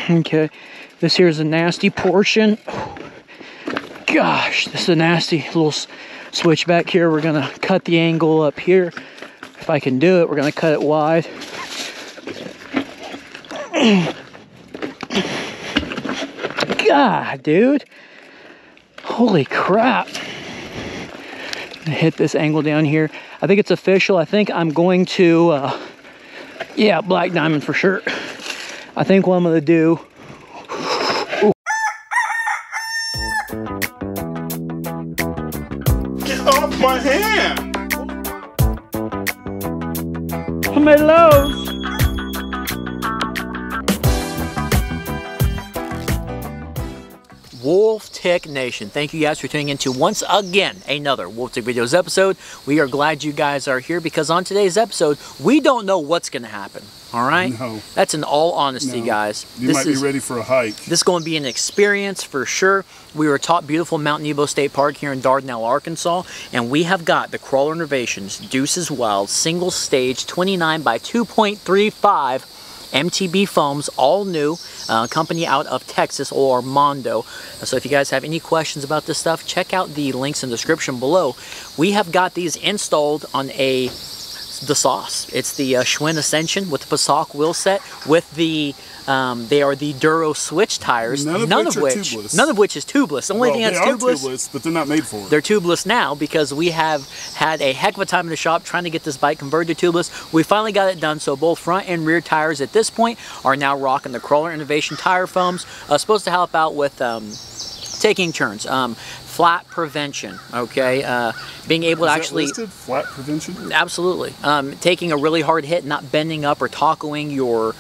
Okay, this here is a nasty portion. Gosh, this is a nasty little switch back here. We're gonna cut the angle up here. If I can do it, we're gonna cut it wide. God, dude. Holy crap. Hit this angle down here. I think it's official. I think I'm going to, yeah, black diamond for sure. I think what I'm gonna do. Get off my hand! Tomatoes! Wolf Tick Nation, thank you guys for tuning in to once again another Wolf Tick Videos episode. We are glad you guys are here because on today's episode, we don't know what's going to happen. All right? No. That's in all honesty, guys. You might be ready for a hike. This is going to be an experience for sure. We were atop beautiful Mount Nebo State Park here in Dardanelle, Arkansas, and we have got the Crawer Innovations Deuces Wild single stage 29 by 2.35 MTB foams, all new, company out of Texas, or Armando. So if you guys have any questions about this stuff, check out the links in the description below. We have got these installed on the sauce. It's the Schwinn Ascension with the Pasak Wheelset with the they are the Duro switch tires, none of which is tubeless. The only thing that's tubeless, but they're not made for it. They're tubeless now because we have had a heck of a time in the shop trying to get this bike converted to tubeless. We finally got it done, so both front and rear tires at this point are now rocking the Crawer Innovation tire foams. Supposed to help out with taking turns. Flat prevention, okay? Being able to actually... Listed? Flat prevention? Absolutely. Taking a really hard hit, not bending up or tacoing your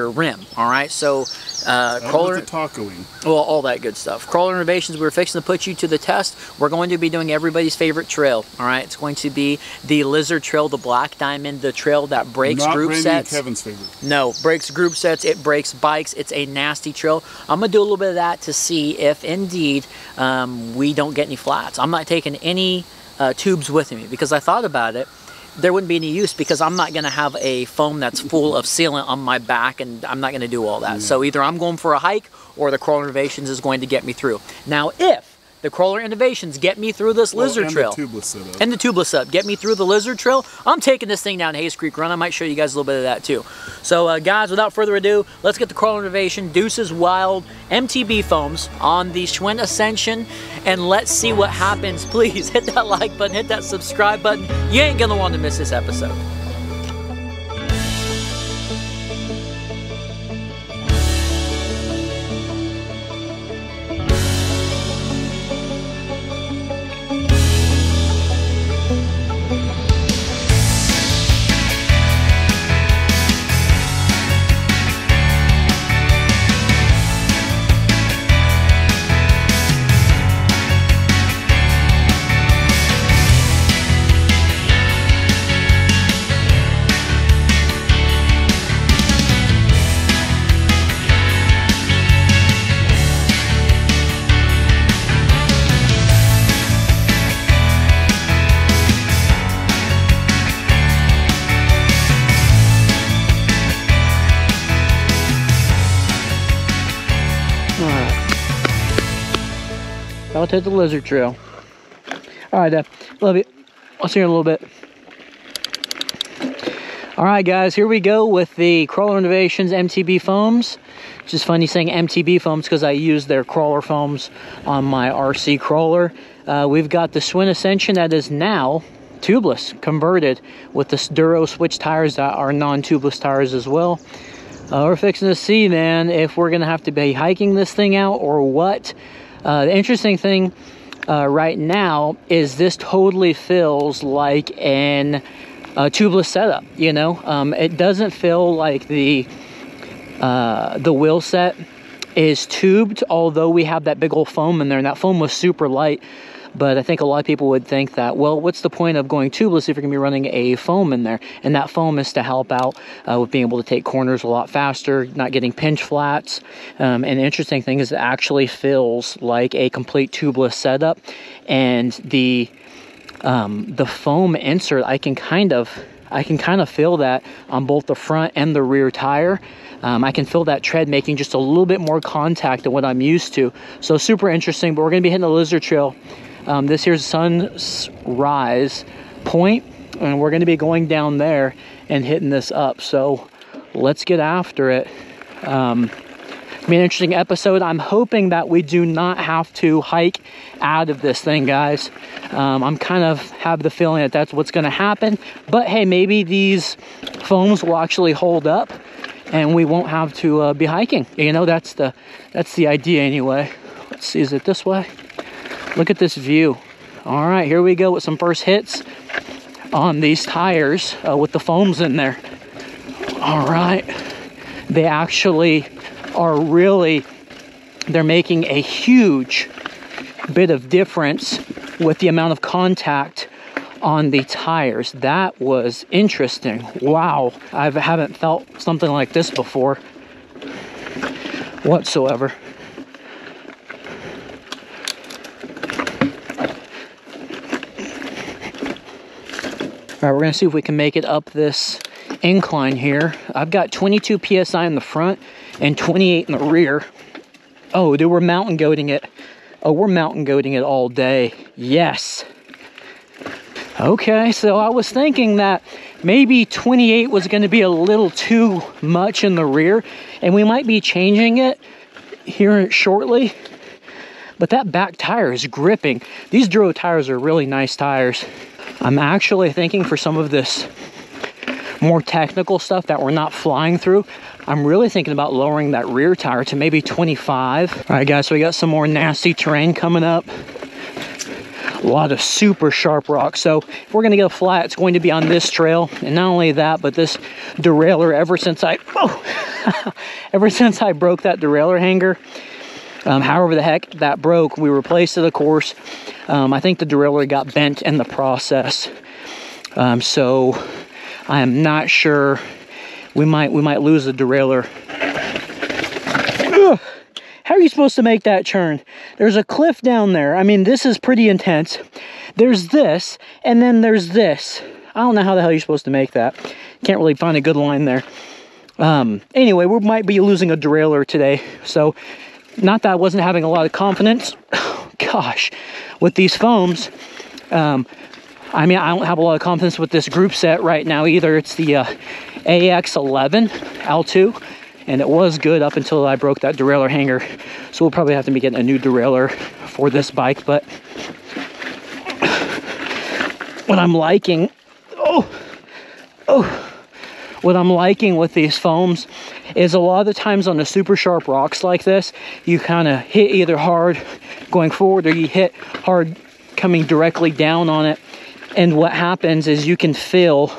rim, all right? So, Crawer... tacoing. Well, all that good stuff. Crawer Innovations, we're fixing to put you to the test. We're going to be doing everybody's favorite trail, all right? It's going to be the Lizard Trail, the Black Diamond, the trail that breaks group sets. Not Kevin's favorite. No, breaks group sets, it breaks bikes. It's a nasty trail. I'm going to do a little bit of that to see if, indeed, we don't get any flats. I'm not taking any tubes with me because I thought about it. There wouldn't be any use because I'm not going to have a foam that's full of sealant on my back, and I'm not going to do all that. So either I'm going for a hike or the Crawer Innovations is going to get me through. Now, if the Crawer Innovations get me through this Lizard Trail. And the tubeless setup. And the tubeless setup. Get me through the Lizard Trail. I'm taking this thing down Hayes Creek Run. I might show you guys a little bit of that too. So guys, without further ado, let's get the Crawer Innovation Deuces Wild MTB foams on the Schwinn Ascension, and let's see what happens. Please hit that like button, hit that subscribe button. You ain't gonna want to miss this episode. I'll take the Lizard Trail. Alright, love you. I'll see you in a little bit. Alright guys, here we go with the Crawer Innovations MTB foams. It's just funny saying MTB foams because I use their crawler foams on my RC crawler. We've got the Schwinn Ascension that is now tubeless, converted with the Duro switch tires that are non-tubeless tires as well. We're fixing to see, man, if we're going to have to be hiking this thing out or what. The interesting thing right now is this totally feels like an tubeless setup, you know? It doesn't feel like the wheel set is tubed, although we have that big old foam in there, and that foam was super light. But I think a lot of people would think that, well, what's the point of going tubeless if you're going to be running a foam in there? And that foam is to help out with being able to take corners a lot faster, not getting pinch flats. And the interesting thing is it actually feels like a complete tubeless setup. And the foam insert, I I can kind of feel that on both the front and the rear tire. I can feel that tread making just a little bit more contact than what I'm used to. So super interesting, but we're gonna be hitting the Lizard Trail. This here's Sunrise Point, and we're gonna be going down there and hitting this up. So let's get after it. Be an interesting episode. I'm hoping that we do not have to hike out of this thing, guys. I'm kind of have the feeling that that's what's going to happen, but hey, maybe these foams will actually hold up and we won't have to be hiking. You know, that's the idea anyway. Let's see, is it this way? Look at this view. All right, here we go with some first hits on these tires with the foams in there. All right, they actually are really, they're making a huge bit of difference with the amount of contact on the tires. That was interesting. Wow, I haven't felt something like this before whatsoever. All right, we're gonna see if we can make it up this incline here. I've got 22 PSI in the front and 28 in the rear. Oh, dude, we're mountain goating it. Oh, we're mountain goating it all day. Yes. Okay, so I was thinking that maybe 28 was going to be a little too much in the rear, and we might be changing it here shortly. But that back tire is gripping. These Duro tires are really nice tires. I'm actually thinking for some of this more technical stuff that we're not flying through, I'm really thinking about lowering that rear tire to maybe 25. All right, guys, so we got some more nasty terrain coming up. A lot of super sharp rocks. So if we're gonna get a flat, it's going to be on this trail. And not only that, but this derailleur, ever since I broke that derailleur hanger, however the heck that broke, we replaced it, of course. I think the derailleur got bent in the process. So I am not sure. We might lose the derailleur. Ugh. How are you supposed to make that turn? There's a cliff down there. I mean, this is pretty intense. There's this, and then there's this. I don't know how the hell you're supposed to make that. Can't really find a good line there. Anyway, we might be losing a derailleur today. So, not that I wasn't having a lot of confidence. Gosh, with these foams. I mean, I don't have a lot of confidence with this group set right now either. It's the AX11 L2, and it was good up until I broke that derailleur hanger. So we'll probably have to be getting a new derailleur for this bike. But what I'm liking, what I'm liking with these foams is a lot of the times on the super sharp rocks like this, you kind of hit either hard going forward or you hit hard coming directly down on it. And what happens is you can feel,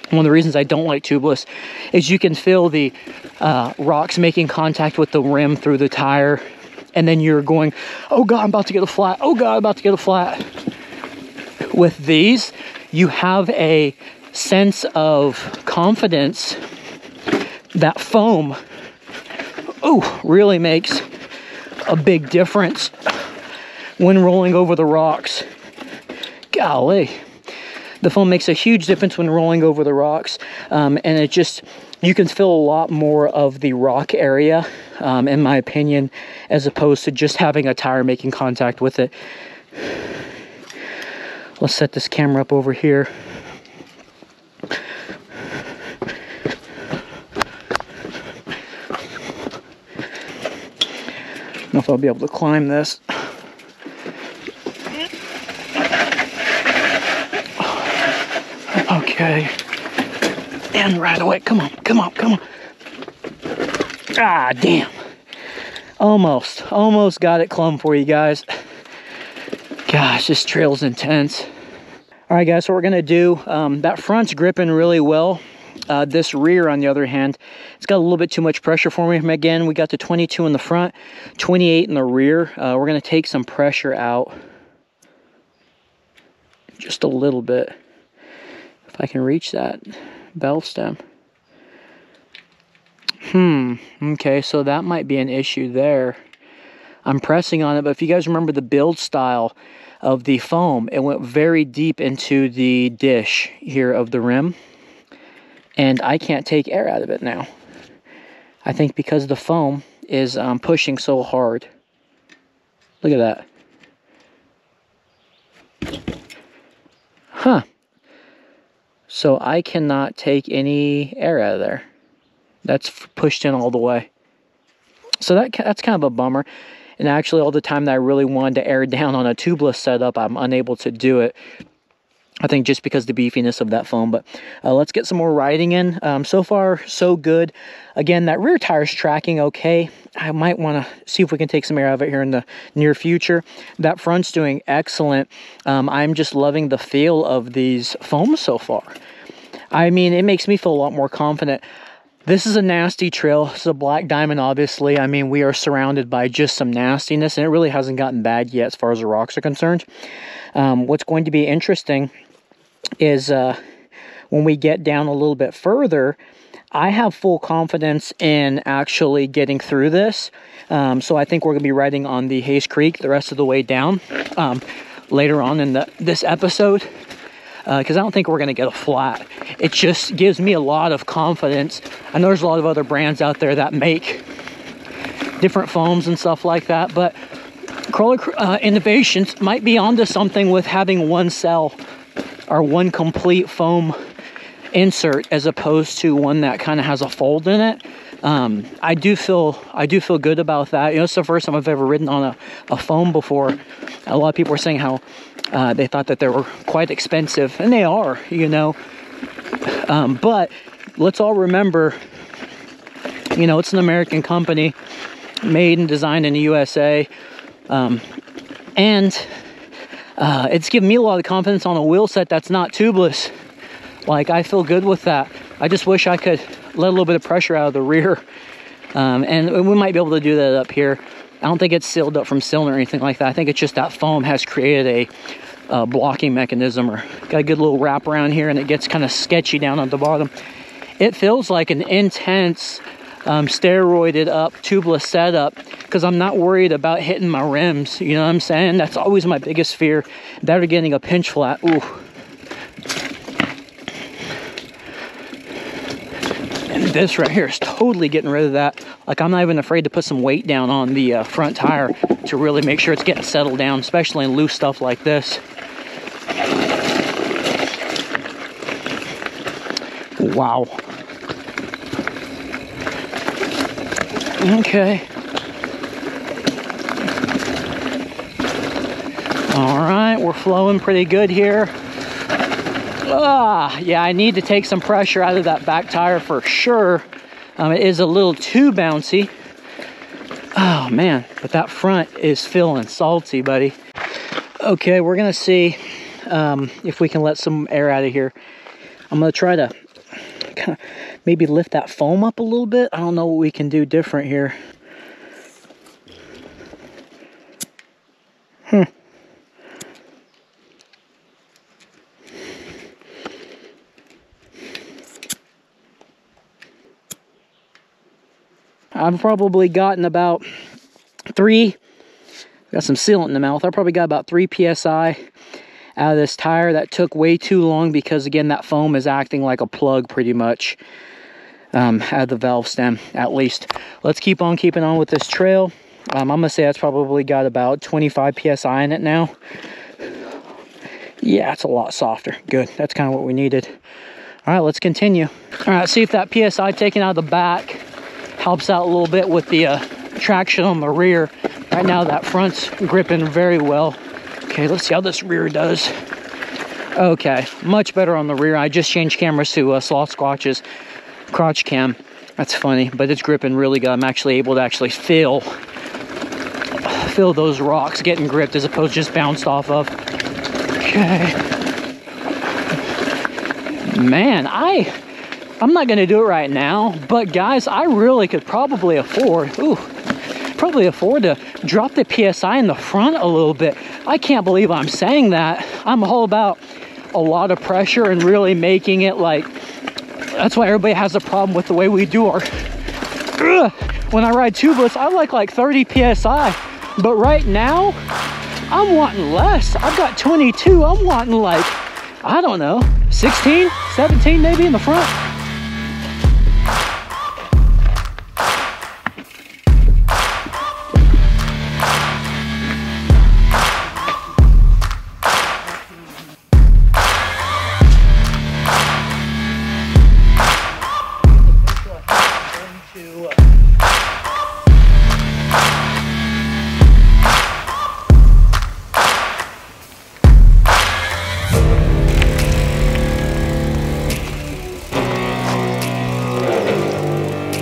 one of the reasons I don't like tubeless, is you can feel the rocks making contact with the rim through the tire. And then you're going, oh God, I'm about to get a flat. Oh God, I'm about to get a flat. With these, you have a sense of confidence. That foam, really makes a big difference when rolling over the rocks. Golly, the foam makes a huge difference when rolling over the rocks, and it just, you can feel a lot more of the rock area, in my opinion, as opposed to just having a tire making contact with it. Let's set this camera up over here. I don't know if I'll be able to climb this. Okay. And right away. Come on, come on, come on. Ah, damn. Almost got it clumb for you guys. Gosh, this trail's intense. All right, guys, so we're gonna do, that front's gripping really well. This rear, on the other hand, it's got a little bit too much pressure for me. Again, we got the 22 in the front, 28 in the rear. We're gonna take some pressure out. Just a little bit. If I can reach that valve stem. Okay, so that might be an issue there. I'm pressing on it. But if you guys remember the build style of the foam, it went very deep into the dish here of the rim, and I can't take air out of it now. I think because the foam is pushing so hard. Look at that. Huh. So I cannot take any air out of there. That's pushed in all the way. So that's kind of a bummer. And actually, all the time that I really wanted to air down on a tubeless setup, I'm unable to do it. I think just because of the beefiness of that foam. But let's get some more riding in. So far, so good. Again, that rear tire's tracking okay. I might want to see if we can take some air out of it here in the near future. That front's doing excellent. I'm just loving the feel of these foams so far. I mean, it makes me feel a lot more confident. This is a nasty trail. This is a black diamond, obviously. I mean, we are surrounded by just some nastiness, and it really hasn't gotten bad yet as far as the rocks are concerned. What's going to be interesting is when we get down a little bit further, I have full confidence in actually getting through this. So I think we're going to be riding on the Hayes Creek the rest of the way down later on in this episode. Because I don't think we're going to get a flat. It just gives me a lot of confidence. I know there's a lot of other brands out there that make different foams and stuff like that, but Crawer Innovations might be onto something with having one cell or one complete foam insert as opposed to one that kind of has a fold in it. I do feel good about that. You know, it's the first time I've ever ridden on a foam before. A lot of people were saying how they thought that they were quite expensive, and they are, you know. But let's all remember, you know, it's an American company, made and designed in the USA, and it's given me a lot of confidence on a wheel set that's not tubeless. Like, I feel good with that. I just wish I could let a little bit of pressure out of the rear, and we might be able to do that up here. I don't think it's sealed up from sealant or anything like that. I think it's just that foam has created a blocking mechanism, or got a good little wrap around here, and it gets kind of sketchy down at the bottom. It feels like an intense steroided up tubeless setup, because I'm not worried about hitting my rims. You know what I'm saying? That's always my biggest fear. That or getting a pinch flat. Ooh. And this right here is totally getting rid of that. Like, I'm not even afraid to put some weight down on the front tire to really make sure it's getting settled down, especially in loose stuff like this. Wow. Okay. All right, we're flowing pretty good here. Yeah, I need to take some pressure out of that back tire for sure. It is a little too bouncy. Oh man, but that front is feeling salty, buddy. Okay, we're gonna see if we can let some air out of here. I'm gonna try to kind of maybe lift that foam up a little bit. I don't know what we can do different here. I've probably gotten about got some sealant in the mouth. I probably got about 3 PSI out of this tire. That took way too long because, again, that foam is acting like a plug pretty much out of the valve stem, at least. Let's keep on keeping on with this trail. I'm going to say that's probably got about 25 PSI in it now. Yeah, it's a lot softer. Good. That's kind of what we needed. All right, let's continue. All right, see if that PSI taken out of the back helps out a little bit with the traction on the rear. Right now that front's gripping very well. Okay, let's see how this rear does. Okay, much better on the rear. I just changed cameras to Sloth Squatch's crotch cam. That's funny, but it's gripping really good. I'm actually able to feel those rocks getting gripped as opposed to just bounced off of. Okay. Man, I'm not gonna do it right now, but guys, I really could probably afford to drop the PSI in the front a little bit. I can't believe I'm saying that. I'm all about a lot of pressure and really making it like, that's why everybody has a problem with the way we do our, when I ride tubeless, I like 30 PSI. But right now, I'm wanting less. I've got 22. I'm wanting like, I don't know, 16, 17 maybe in the front.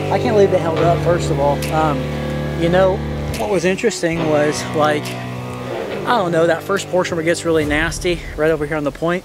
I can't believe they held up, first of all. You know, what was interesting was, like, I don't know, that first portion where it gets really nasty, right over here on the point,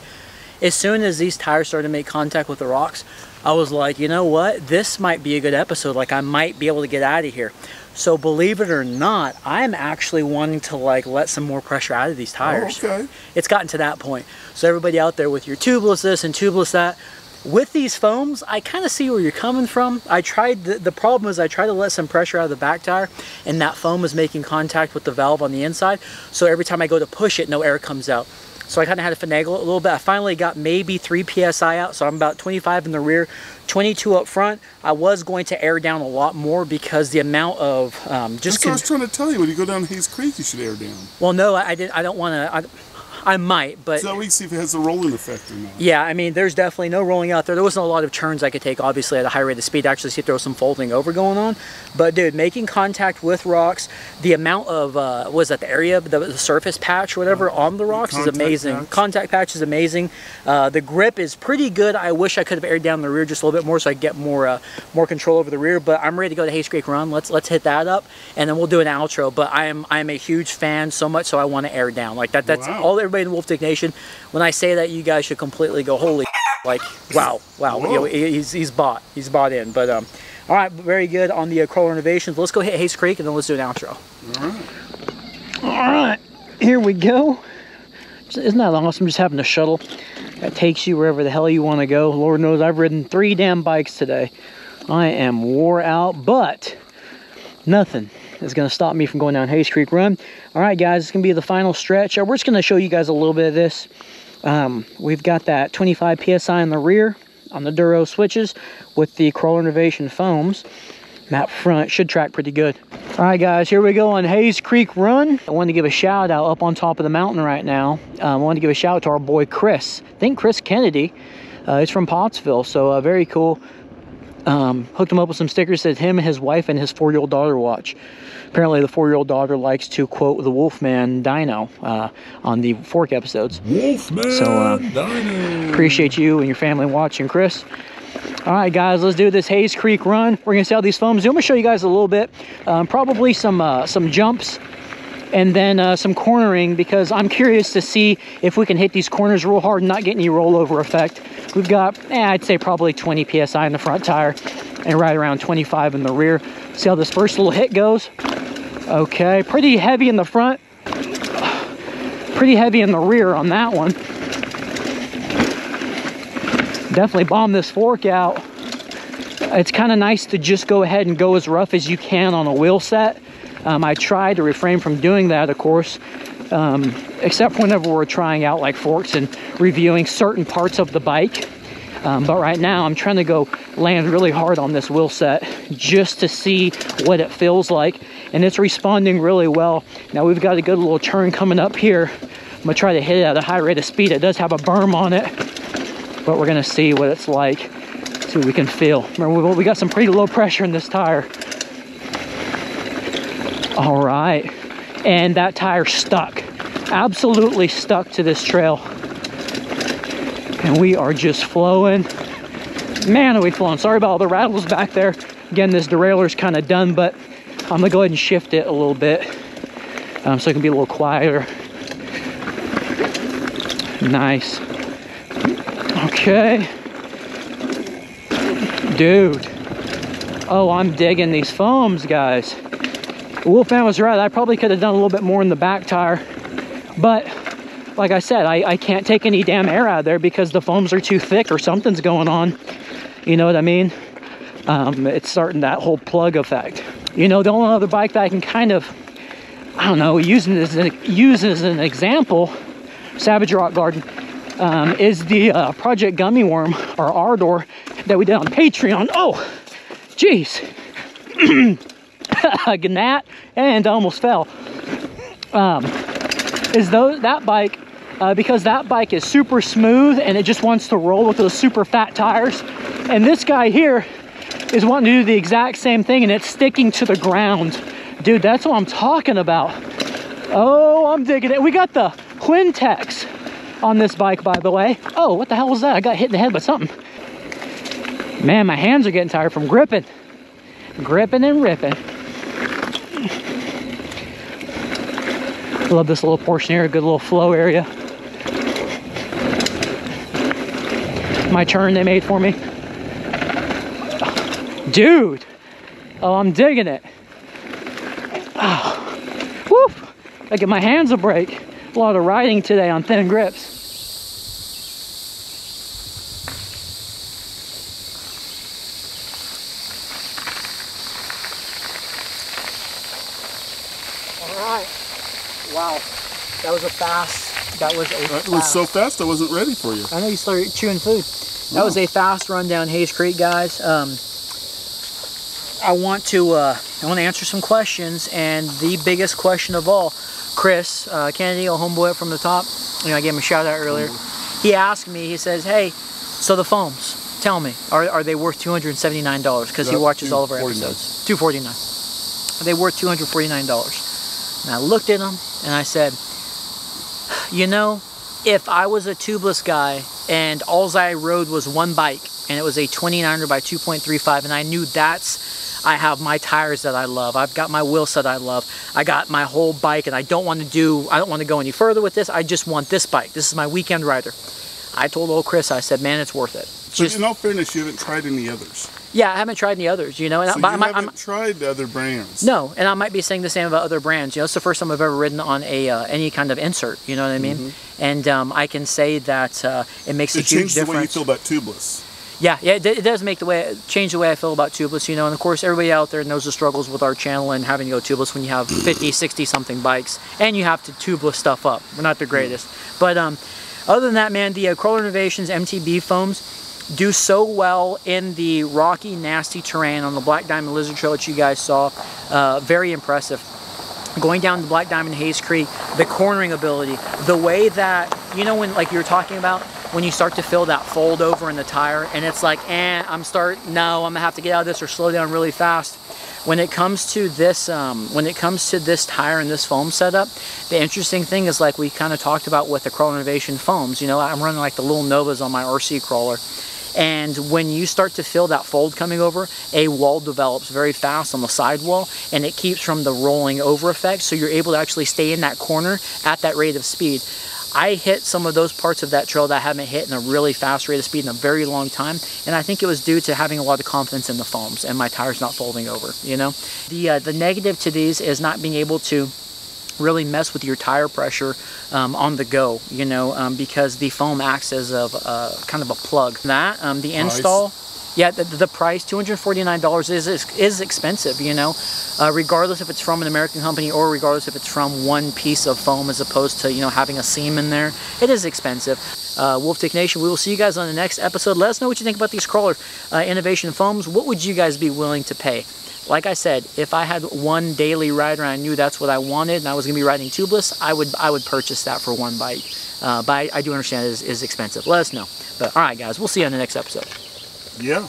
as soon as these tires started to make contact with the rocks, I was like, you know what, this might be a good episode, like I might be able to get out of here. So believe it or not, I'm actually wanting to like let some more pressure out of these tires. Oh, okay. It's gotten to that point. So everybody out there with your tubeless this and tubeless that, with these foams, I kind of see where you're coming from. I tried, the problem is I tried to let some pressure out of the back tire and that foam is making contact with the valve on the inside. So every time I go to push it, no air comes out. So I kind of had to finagle it a little bit. I finally got maybe 3 PSI out, so I'm about 25 in the rear, 22 up front. I was going to air down a lot more because the amount of just... That's what I was trying to tell you. When you go down Hayes Creek, you should air down. Well, no, I don't want to... I might, but... So we can see if it has a rolling effect or not. Yeah, I mean, there's definitely no rolling out there. There wasn't a lot of turns I could take, obviously, at a high rate of speed. Actually, see if there was some folding over going on. But, dude, making contact with rocks, the amount of, what is that, the area, the surface patch or whatever on the rocks is amazing. Patch. Contact patch is amazing. The grip is pretty good. I wish I could have aired down the rear just a little bit more so I could get more control over the rear. But I'm ready to go to Hayes Creek Run. Let's hit that up, and then we'll do an outro. But I am a huge fan, so much so I want to air down. Like, that's wow. All everybody in Wolf Dick Nation. When I say that, you guys should completely go, holy, like, wow, you know, he's bought in. But all right, very good on the Crawer innovations. Let's go hit Hayes Creek and then let's do an outro. All right, here we go. Isn't that awesome? Just having a shuttle that takes you wherever the hell you want to go. Lord knows I've ridden 3 damn bikes today. I am wore out, but nothing is going to stop me from going down Hayes Creek Run. All right, guys, it's going to be the final stretch. We're just going to show you guys a little bit of this. We've got that 25 PSI in the rear on the Duro switches with the Crawer Innovation foams. That front should track pretty good. All right, guys, here we go on Hayes Creek Run. I wanted to give a shout out up on top of the mountain right now. I wanted to give a shout out to our boy Chris. I think Chris Kennedy. He's from Pottsville, so very cool. Hooked him up with some stickers that him, his wife, and his 4-year-old daughter watch. Apparently the 4-year-old daughter likes to quote the Wolfman Dino on the Fork episodes. Wolfman Dino. Appreciate you and your family watching, Chris. All right, guys, let's do this Hayes Creek Run. We're gonna see how these foams do. I'm gonna show you guys a little bit, probably some jumps, and then some cornering, because I'm curious to see if we can hit these corners real hard and not get any rollover effect. We've got, I'd say probably 20 PSI in the front tire and right around 25 in the rear. See how this first little hit goes? Okay, pretty heavy in the front, pretty heavy in the rear on that one. Definitely bomb this fork out. It's kind of nice to just go ahead and go as rough as you can on a wheel set. I try to refrain from doing that, of course, except whenever we're trying out like forks and reviewing certain parts of the bike. But right now I'm trying to go land really hard on this wheel set just to see what it feels like, and it's responding really well. Now we've got a good little turn coming up here. I'm gonna try to hit it at a high rate of speed. It does have a berm on it, but we're gonna see what it's like, see what we can feel. Remember, we got some pretty low pressure in this tire. All right, and that tire stuck, absolutely stuck to this trail. And we are just flowing. Man, are we flowing. Sorry about all the rattles back there. Again, this derailleur's kind of done, but I'm gonna go ahead and shift it a little bit so it can be a little quieter. Nice. Okay. Dude. Oh, I'm digging these foams, guys. Wolfman was right. I probably could have done a little bit more in the back tire, but like I said, I can't take any damn air out of there because the foams are too thick or something's going on. You know what I mean? It's starting that whole plug effect. You know, the only other bike that I can kind of I don't know, using as an example, Savage Rock Garden, is the Project Gummy Worm, or Ardor, that we did on Patreon. Oh, jeez. Gnat, and almost fell. That bike, because that bike is super smooth and it just wants to roll with those super fat tires. And this guy here is wanting to do the exact same thing, and it's sticking to the ground. Dude, that's what I'm talking about. Oh, I'm digging it. We got the Quintex on this bike, by the way. Oh, what the hell was that? I got hit in the head by something. Man, my hands are getting tired from gripping. Gripping and ripping. Love this little portion here, a good little flow area. My turn they made for me. Dude! Oh, I'm digging it. Oh, woof! I get my hands a break. A lot of riding today on thin grips. Alright. Wow. That was a fast. That was a fast. It was so fast I wasn't ready for you. I know you started chewing food. That was a fast run down Hayes Creek, guys. I want to answer some questions, and the biggest question of all, Chris Kennedy, a homeboy from the top, I gave him a shout out earlier. He asked me, he says, hey, so the foams, tell me, are they worth $279? Because he watches all of our episodes. $249. Are they worth $249? And I looked at him and I said, you know, if I was a tubeless guy and all I rode was one bike and it was a 29er by 2.35, and I knew I have my tires that I love, I've got my wheelset I love, I got my whole bike, and I don't want to go any further with this, I just want this bike, this is my weekend rider. I told old Chris, I said, man, it's worth it. So in all fairness, you haven't tried any others. Yeah, I haven't tried any others, you know. And so you haven't tried other brands. No, and I might be saying the same about other brands. You know, it's the first time I've ever ridden on a any kind of insert. You know what I mean? And I can say that it makes a huge difference. It changed the way you feel about tubeless. Yeah, it does change the way I feel about tubeless. You know, and of course, everybody out there knows the struggles with our channel and having to go tubeless when you have 50, 60 something bikes, and you have to tubeless stuff up. We're not the greatest, but other than that, man, the Crawer Innovations MTB foams do so well in the rocky, nasty terrain on the Black Diamond Lizard Trail that you guys saw. Very impressive. Going down the Black Diamond Hayes Creek, the cornering ability, the way that, you know, when, like you were talking about, when you start to feel that fold over in the tire, and it's like, no, I'm gonna have to get out of this or slow down really fast. When it comes to this, tire and this foam setup, the interesting thing is, like we kind of talked about with the Crawer Innovation foams. You know, I'm running like the little Novas on my RC crawler, and when you start to feel that fold coming over, a wall develops very fast on the sidewall, and it keeps from the rolling over effect, so you're able to actually stay in that corner at that rate of speed. I hit some of those parts of that trail that I haven't hit in a really fast rate of speed in a very long time, and I think it was due to having a lot of confidence in the foams and my tires not folding over, you know. The negative to these is not being able to really mess with your tire pressure on the go, you know, because the foam acts as kind of a plug. The install, yeah, the price, $249 is expensive, you know, regardless if it's from an American company or regardless if it's from one piece of foam as opposed to, you know, having a seam in there. It is expensive. Wolftick Nation, we will see you guys on the next episode. Let us know what you think about these Crawler Innovation foams. What would you guys be willing to pay? Like I said, if I had one daily rider and I knew that's what I wanted and I was going to be riding tubeless, I would purchase that for one bike. But I do understand it is expensive. Let us know. But all right, guys, we'll see you on the next episode. Yeah.